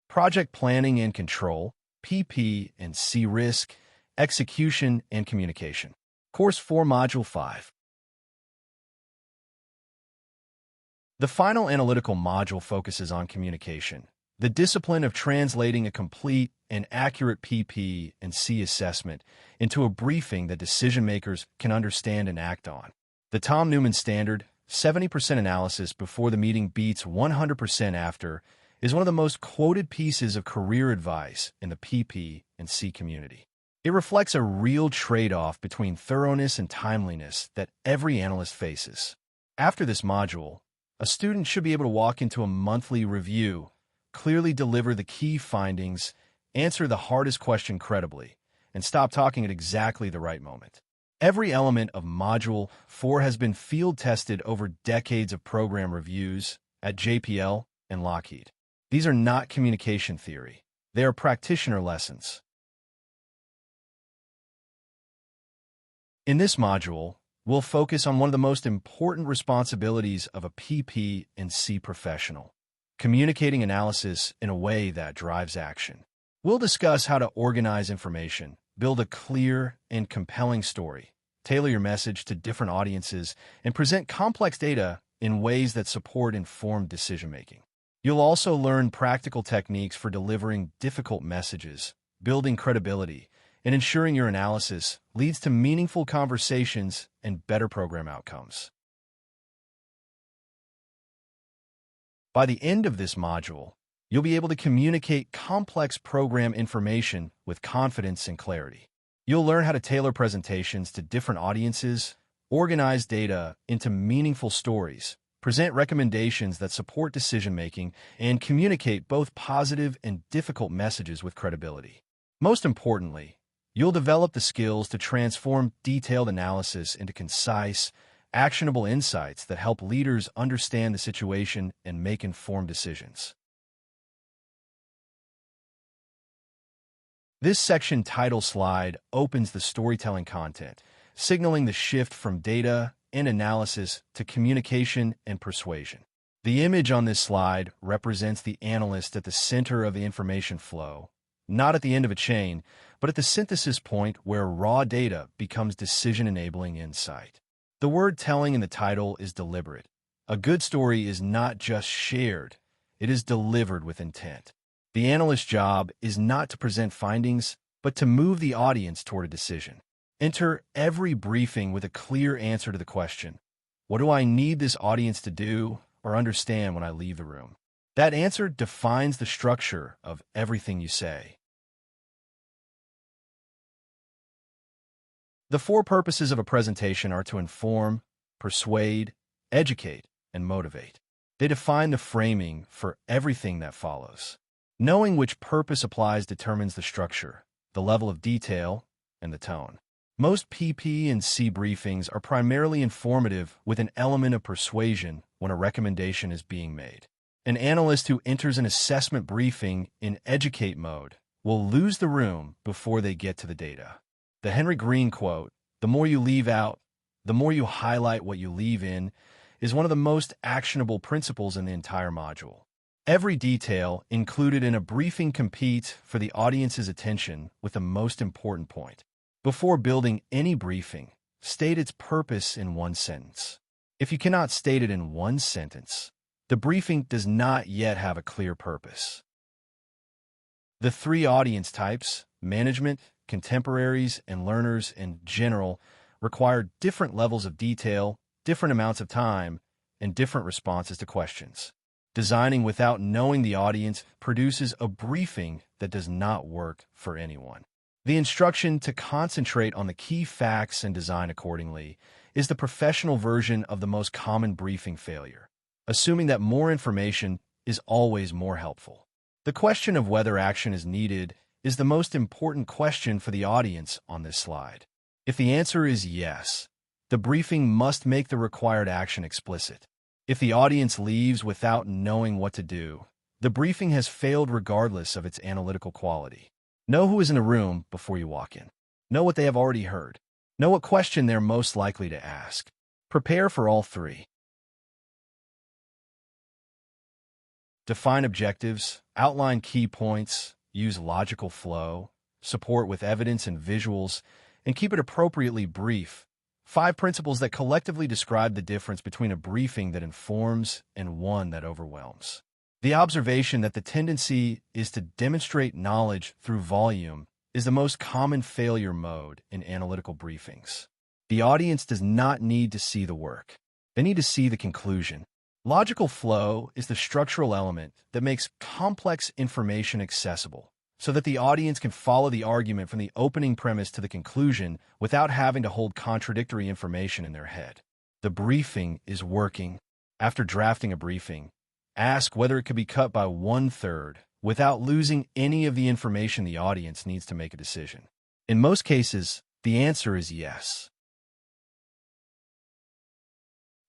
project planning and control, PP and C risk, execution and communication. Course 4, Module 5. The final analytical module focuses on communication, the discipline of translating a complete and accurate PP and C assessment into a briefing that decision-makers can understand and act on. The Tom Newman standard, 70% analysis before the meeting beats 100% after, is one of the most quoted pieces of career advice in the PP and C community. It reflects a real trade-off between thoroughness and timeliness that every analyst faces. After this module, a student should be able to walk into a monthly review, clearly deliver the key findings, answer the hardest question credibly, and stop talking at exactly the right moment. Every element of Module 4 has been field-tested over decades of program reviews at JPL and Lockheed. These are not communication theory. They are practitioner lessons. In this module, we'll focus on one of the most important responsibilities of a PP and C professional, communicating analysis in a way that drives action. We'll discuss how to organize information, build a clear and compelling story, tailor your message to different audiences, and present complex data in ways that support informed decision-making. You'll also learn practical techniques for delivering difficult messages, building credibility, and ensuring your analysis leads to meaningful conversations and better program outcomes. By the end of this module, you'll be able to communicate complex program information with confidence and clarity. You'll learn how to tailor presentations to different audiences, organize data into meaningful stories, present recommendations that support decision-making, and communicate both positive and difficult messages with credibility. Most importantly, you'll develop the skills to transform detailed analysis into concise, actionable insights that help leaders understand the situation and make informed decisions. This section title slide opens the storytelling content, signaling the shift from data and analysis to communication and persuasion. The image on this slide represents the analyst at the center of the information flow, not at the end of a chain, but at the synthesis point where raw data becomes decision-enabling insight. The word telling in the title is deliberate. A good story is not just shared, it is delivered with intent. The analyst's job is not to present findings, but to move the audience toward a decision. Enter every briefing with a clear answer to the question, what do I need this audience to do or understand when I leave the room? That answer defines the structure of everything you say. The 4 purposes of a presentation are to inform, persuade, educate, and motivate. They define the framing for everything that follows. Knowing which purpose applies determines the structure, the level of detail, and the tone. Most PP and C briefings are primarily informative with an element of persuasion when a recommendation is being made. An analyst who enters an assessment briefing in educate mode will lose the room before they get to the data. The Henry Green quote, "The more you leave out, the more you highlight what you leave in," is one of the most actionable principles in the entire module. Every detail included in a briefing competes for the audience's attention with the most important point. Before building any briefing, state its purpose in one sentence. If you cannot state it in one sentence, the briefing does not yet have a clear purpose. The 3 audience types, management, contemporaries, and learners in general, require different levels of detail, different amounts of time, and different responses to questions. Designing without knowing the audience produces a briefing that does not work for anyone. The instruction to concentrate on the key facts and design accordingly is the professional version of the most common briefing failure, assuming that more information is always more helpful. The question of whether action is needed is the most important question for the audience on this slide. If the answer is yes, the briefing must make the required action explicit. If the audience leaves without knowing what to do, the briefing has failed regardless of its analytical quality. Know who is in the room before you walk in. Know what they have already heard. Know what question they're most likely to ask. Prepare for all 3. Define objectives, Outline key points, use logical flow, support with evidence and visuals, and keep it appropriately brief. 5 principles that collectively describe the difference between a briefing that informs and one that overwhelms. The observation that the tendency is to demonstrate knowledge through volume is the most common failure mode in analytical briefings. The audience does not need to see the work. They need to see the conclusion. Logical flow is the structural element that makes complex information accessible so that the audience can follow the argument from the opening premise to the conclusion without having to hold contradictory information in their head. The briefing is working. After drafting a briefing, ask whether it could be cut by 1/3 without losing any of the information the audience needs to make a decision. In most cases, the answer is yes.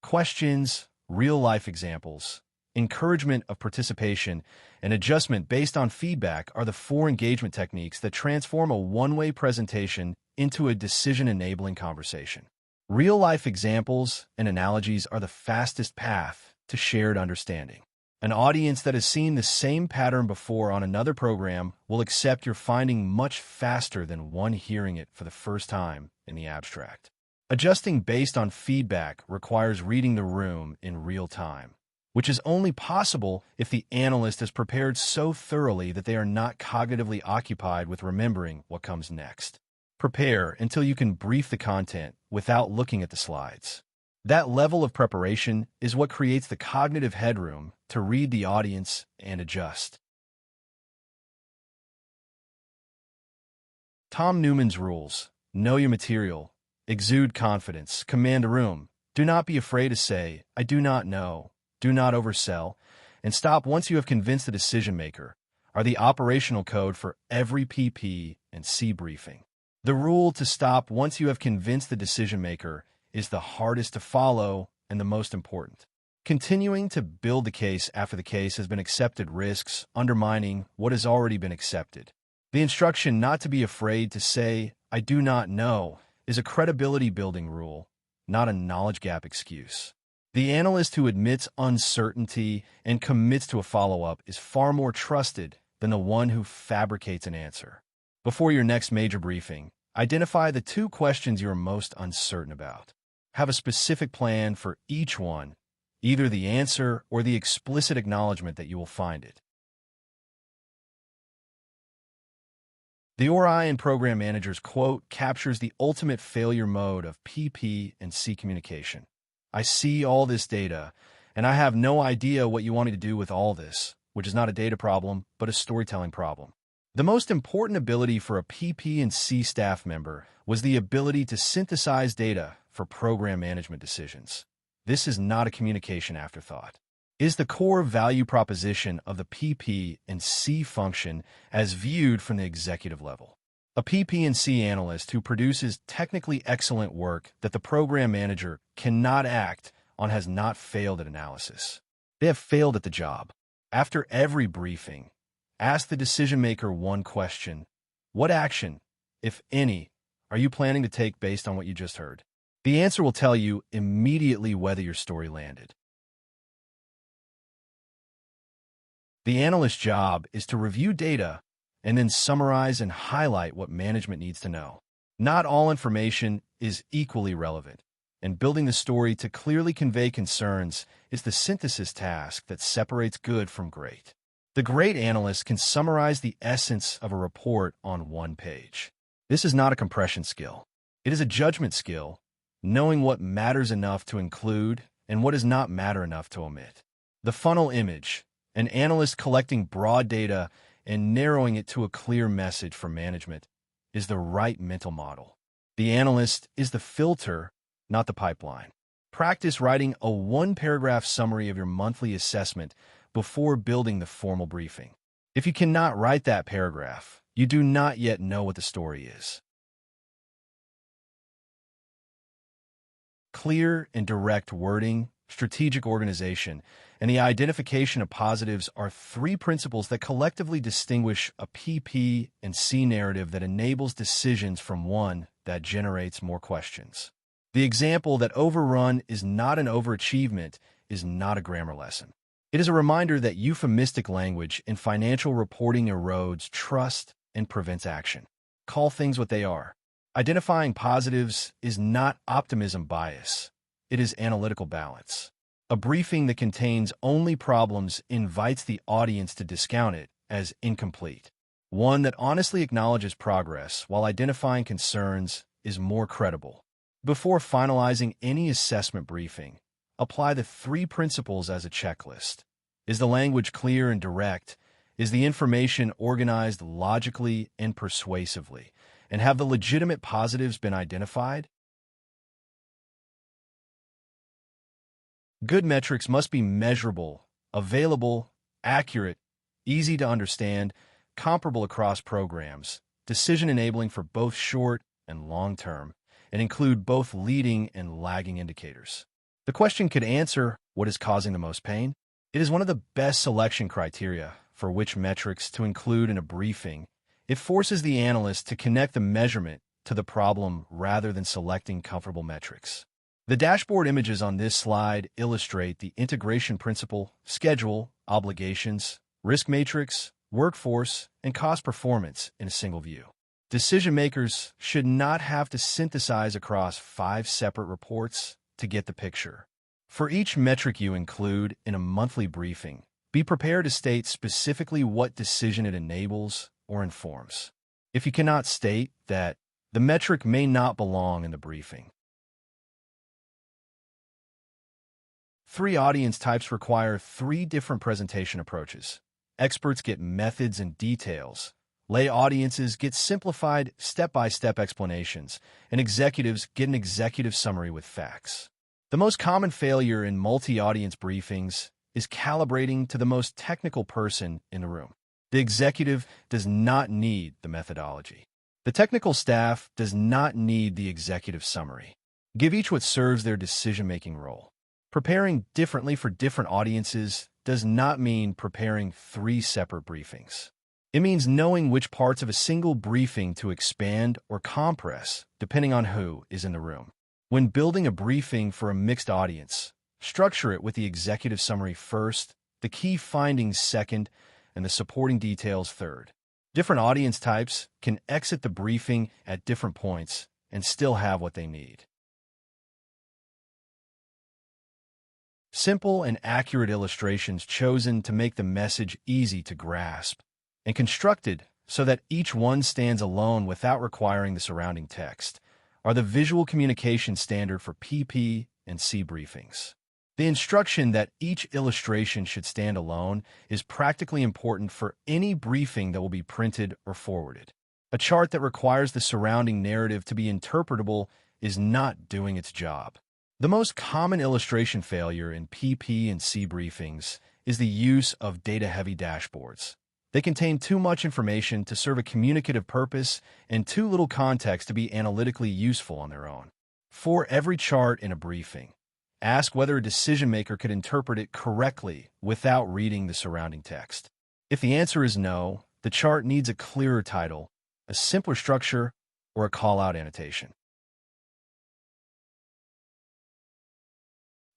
Questions, real-life examples, encouragement of participation, and adjustment based on feedback are the 4 engagement techniques that transform a one-way presentation into a decision-enabling conversation. Real-life examples and analogies are the fastest path to shared understanding. An audience that has seen the same pattern before on another program will accept your finding much faster than one hearing it for the first time in the abstract. Adjusting based on feedback requires reading the room in real time, which is only possible if the analyst is prepared so thoroughly that they are not cognitively occupied with remembering what comes next. Prepare until you can brief the content without looking at the slides. That level of preparation is what creates the cognitive headroom to read the audience and adjust. Tom Newman's rules: know your material, exude confidence, command a room, do not be afraid to say, "I do not know," do not oversell, and stop once you have convinced the decision maker are the operational code for every PP and C briefing. The rule to stop once you have convinced the decision maker is the hardest to follow and the most important. Continuing to build the case after the case has been accepted risks undermining what has already been accepted. The instruction not to be afraid to say, "I do not know," is a credibility-building rule, not a knowledge gap excuse. The analyst who admits uncertainty and commits to a follow-up is far more trusted than the one who fabricates an answer. Before your next major briefing, identify the 2 questions you are most uncertain about. Have a specific plan for each one, either the answer or the explicit acknowledgement that you will find it. The Orion Program Manager's quote captures the ultimate failure mode of PP and C communication. "I see all this data, and I have no idea what you want me to do with all this," which is not a data problem, but a storytelling problem. The most important ability for a PP and C staff member was the ability to synthesize data for program management decisions. This is not a communication afterthought. It is the core value proposition of the PP and C function as viewed from the executive level. A PP and C analyst who produces technically excellent work that the program manager cannot act on has not failed at analysis. They have failed at the job. After every briefing, ask the decision maker one question: what action, if any, are you planning to take based on what you just heard? The answer will tell you immediately whether your story landed. The analyst's job is to review data and then summarize and highlight what management needs to know. Not all information is equally relevant, and building the story to clearly convey concerns is the synthesis task that separates good from great. The great analyst can summarize the essence of a report on 1 page. This is not a compression skill. It is a judgment skill, knowing what matters enough to include and what does not matter enough to omit. The funnel image: an analyst collecting broad data and narrowing it to a clear message for management, is the right mental model. The analyst is the filter, not the pipeline. Practice writing a 1-paragraph summary of your monthly assessment before building the formal briefing. If you cannot write that paragraph, you do not yet know what the story is. Clear and direct wording, strategic organization, and the identification of positives are 3 principles that collectively distinguish a PP and C narrative that enables decisions from one that generates more questions. The example that overrun is not an overachievement is not a grammar lesson. It is a reminder that euphemistic language in financial reporting erodes trust and prevents action. Call things what they are. Identifying positives is not optimism bias. It is analytical balance. A briefing that contains only problems invites the audience to discount it as incomplete. One that honestly acknowledges progress while identifying concerns is more credible. Before finalizing any assessment briefing, apply the 3 principles as a checklist. Is the language clear and direct? Is the information organized logically and persuasively? And have the legitimate positives been identified? Good metrics must be measurable, available, accurate, easy to understand, comparable across programs, decision-enabling for both short and long-term, and include both leading and lagging indicators. The question could answer what is causing the most pain. It is one of the best selection criteria for which metrics to include in a briefing. It forces the analyst to connect the measurement to the problem rather than selecting comfortable metrics. The dashboard images on this slide illustrate the integration principle, schedule, obligations, risk matrix, workforce, and cost performance in a single view. Decision makers should not have to synthesize across 5 separate reports to get the picture. For each metric you include in a monthly briefing, be prepared to state specifically what decision it enables or informs. If you cannot state that, the metric may not belong in the briefing. 3 audience types require 3 different presentation approaches. Experts get methods and details. Lay audiences get simplified step-by-step explanations, and executives get an executive summary with facts. The most common failure in multi-audience briefings is calibrating to the most technical person in the room. The executive does not need the methodology. The technical staff does not need the executive summary. Give each what serves their decision-making role. Preparing differently for different audiences does not mean preparing 3 separate briefings. It means knowing which parts of a single briefing to expand or compress, depending on who is in the room. When building a briefing for a mixed audience, structure it with the executive summary first, the key findings second, and the supporting details third. Different audience types can exit the briefing at different points and still have what they need. Simple and accurate illustrations chosen to make the message easy to grasp, and constructed so that each one stands alone without requiring the surrounding text, are the visual communication standard for PP and C briefings. The instruction that each illustration should stand alone is practically important for any briefing that will be printed or forwarded. A chart that requires the surrounding narrative to be interpretable is not doing its job. The most common illustration failure in PP and C briefings is the use of data-heavy dashboards. They contain too much information to serve a communicative purpose and too little context to be analytically useful on their own. For every chart in a briefing, ask whether a decision maker could interpret it correctly without reading the surrounding text. If the answer is no, the chart needs a clearer title, a simpler structure, or a call-out annotation.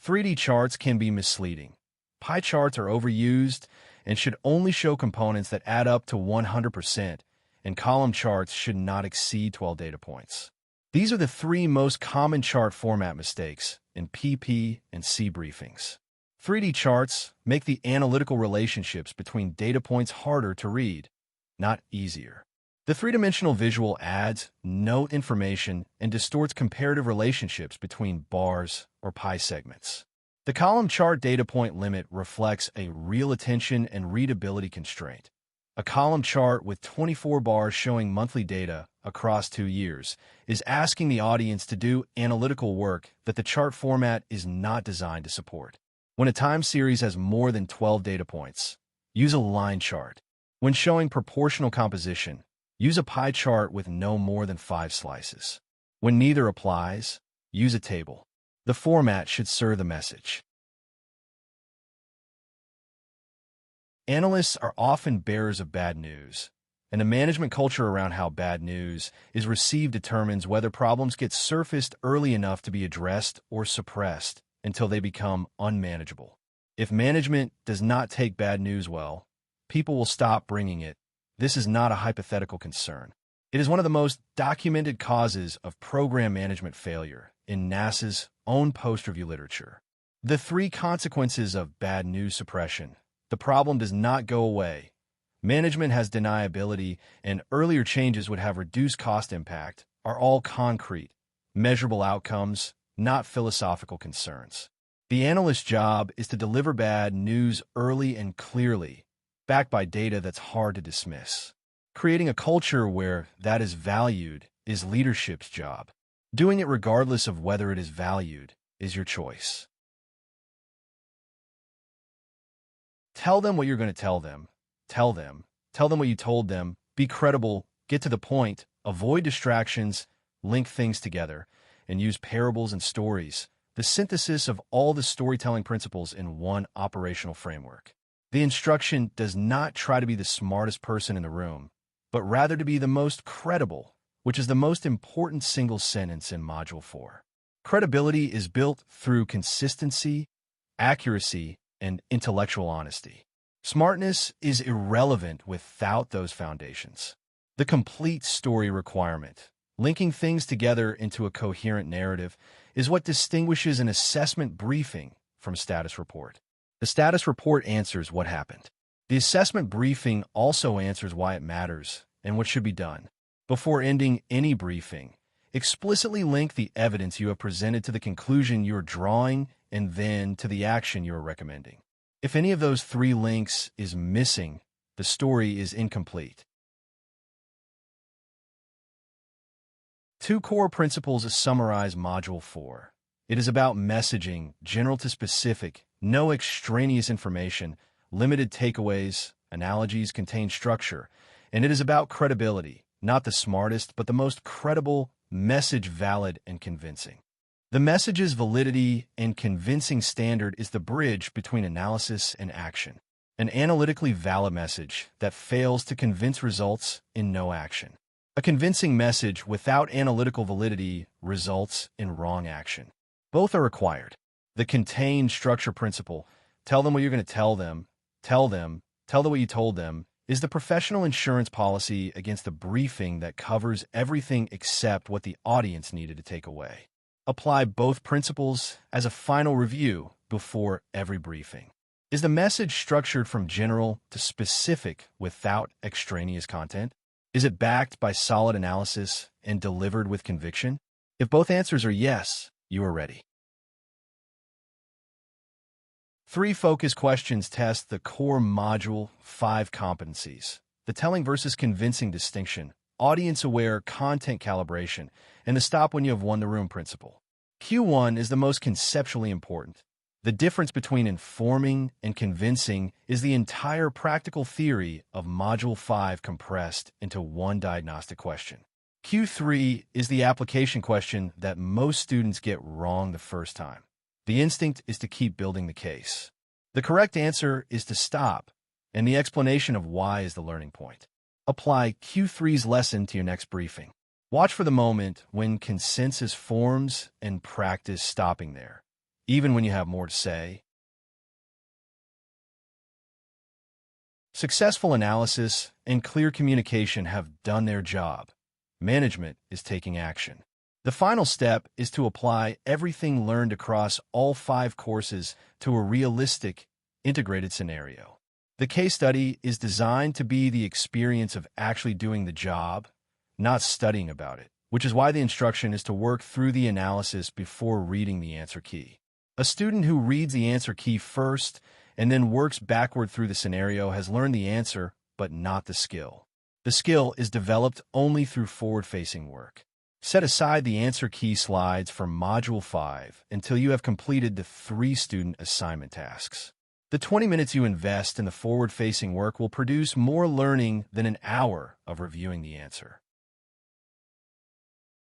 3D charts can be misleading. Pie charts are overused and should only show components that add up to 100%, and column charts should not exceed 12 data points. These are the 3 most common chart format mistakes in PP and C briefings. 3D charts make the analytical relationships between data points harder to read, not easier. The 3-dimensional visual adds note information and distorts comparative relationships between bars or pie segments. The column chart data point limit reflects a real attention and readability constraint. A column chart with 24 bars showing monthly data across 2 years is asking the audience to do analytical work that the chart format is not designed to support. When a time series has more than 12 data points, use a line chart. When showing proportional composition, use a pie chart with no more than 5 slices. When neither applies, use a table. The format should serve the message. Analysts are often bearers of bad news, and the management culture around how bad news is received determines whether problems get surfaced early enough to be addressed or suppressed until they become unmanageable. If management does not take bad news well, people will stop bringing it. This is not a hypothetical concern. It is one of the most documented causes of program management failure in NASA's own post-review literature. The 3 consequences of bad news suppression. The problem does not go away. Management has deniability, and earlier changes would have reduced cost impact, are all concrete, measurable outcomes, not philosophical concerns. The analyst's job is to deliver bad news early and clearly, backed by data that's hard to dismiss. Creating a culture where that is valued is leadership's job. Doing it regardless of whether it is valued is your choice. Tell them what you're going to tell them. Tell them what you told them. Be credible, get to the point, avoid distractions, link things together, and use parables and stories, the synthesis of all the storytelling principles in one operational framework. The instruction does not try to be the smartest person in the room, but rather to be the most credible, which is the most important single sentence in Module 4. Credibility is built through consistency, accuracy, and intellectual honesty. Smartness is irrelevant without those foundations. The complete story requirement, linking things together into a coherent narrative, is what distinguishes an assessment briefing from a status report. The status report answers what happened. The assessment briefing also answers why it matters and what should be done. Before ending any briefing, explicitly link the evidence you have presented to the conclusion you are drawing and then to the action you are recommending. If any of those 3 links is missing, the story is incomplete. 2 core principles summarize Module 4. It is about messaging, general to specific, no extraneous information, limited takeaways, analogies contain structure, and it is about credibility, not the smartest, but the most credible message, valid and convincing. The message's validity and convincing standard is the bridge between analysis and action. An analytically valid message that fails to convince results in no action. A convincing message without analytical validity results in wrong action. Both are required. The contained structure principle, tell them what you're going to tell them what you told them, is the professional insurance policy against a briefing that covers everything except what the audience needed to take away. Apply both principles as a final review before every briefing. Is the message structured from general to specific without extraneous content? Is it backed by solid analysis and delivered with conviction? If both answers are yes, you are ready. 3 focus questions test the core Module 5 competencies: the telling versus convincing distinction, audience-aware content calibration, and the stop when you have won the room principle. Q1 is the most conceptually important. The difference between informing and convincing is the entire practical theory of Module 5 compressed into one diagnostic question. Q3 is the application question that most students get wrong the first time. The instinct is to keep building the case. The correct answer is to stop, and the explanation of why is the learning point. Apply Q3's lesson to your next briefing. Watch for the moment when consensus forms and practice stopping there, even when you have more to say. Successful analysis and clear communication have done their job. Management is taking action. The final step is to apply everything learned across all 5 courses to a realistic, integrated scenario. The case study is designed to be the experience of actually doing the job, not studying about it, which is why the instruction is to work through the analysis before reading the answer key. A student who reads the answer key first and then works backward through the scenario has learned the answer, but not the skill. The skill is developed only through forward-facing work. Set aside the answer key slides for Module 5 until you have completed the 3 student assignment tasks. The 20 minutes you invest in the forward-facing work will produce more learning than an hour of reviewing the answer.